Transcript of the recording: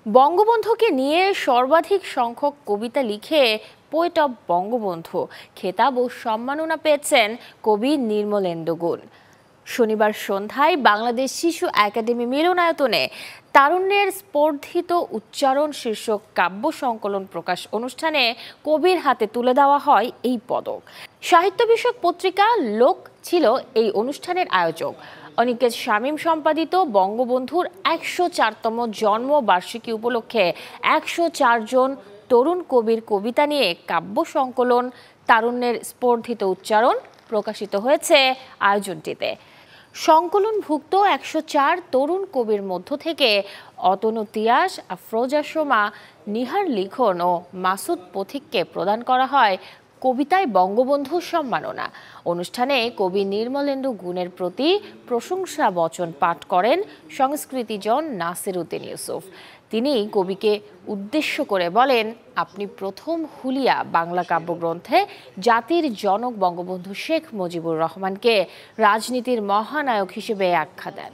বঙ্গবন্ধুকে নিয়ে সর্বাধিক সংখ্যক কবিতা লিখে পোয়েট অব বঙ্গবন্ধু খেতাব ও সম্মাননা পেয়েছেন কবি নির্মলেন্দু গুণ। শনিবার সন্ধ্যায় বাংলাদেশ শিশু একাডেমি মিলনায়তনে তারুণ্যের স্পর্ধিত উচ্চারণ শীর্ষক কাব্য সংকলন প্রকাশ অনুষ্ঠানে কবির হাতে তুলে দেওয়া হয় এই পদক। সাহিত্য বিষয়ক পত্রিকা লোক ছিল এই অনুষ্ঠানের আয়োজক। অনিকেত শামীম সম্পাদিত বঙ্গবন্ধুর ১০৪তম জন্মবার্ষিকী উপলক্ষে ১০৪ জন তরুণ কবির কবিতা নিয়ে কাব্য সংকলন তারুণ্যের স্পর্ধিত উচ্চারণ প্রকাশিত হয়েছে আয়োজনটিতে। সংকলনভুক্ত ১০৪ তরুণ কবির মধ্য থেকে অতনু তিয়াস, আফরোজা সোমা, নিহার লিখন ও মাসুদ পথিককে প্রদান করা হয় কবিতায় বঙ্গবন্ধু সম্মাননা। অনুষ্ঠানে কবি নির্মলেন্দু গুণের প্রতি প্রশংসা বচন পাঠ করেন সংস্কৃতিজন নাসির উদ্দিন ইউসুফ। তিনি কবিকে উদ্দেশ্য করে বলেন, আপনি প্রথম হুলিয়া বাংলা কাব্যগ্রন্থে জাতির জনক বঙ্গবন্ধু শেখ মুজিবুর রহমানকে রাজনীতির মহানায়ক হিসেবে আখ্যা দেন।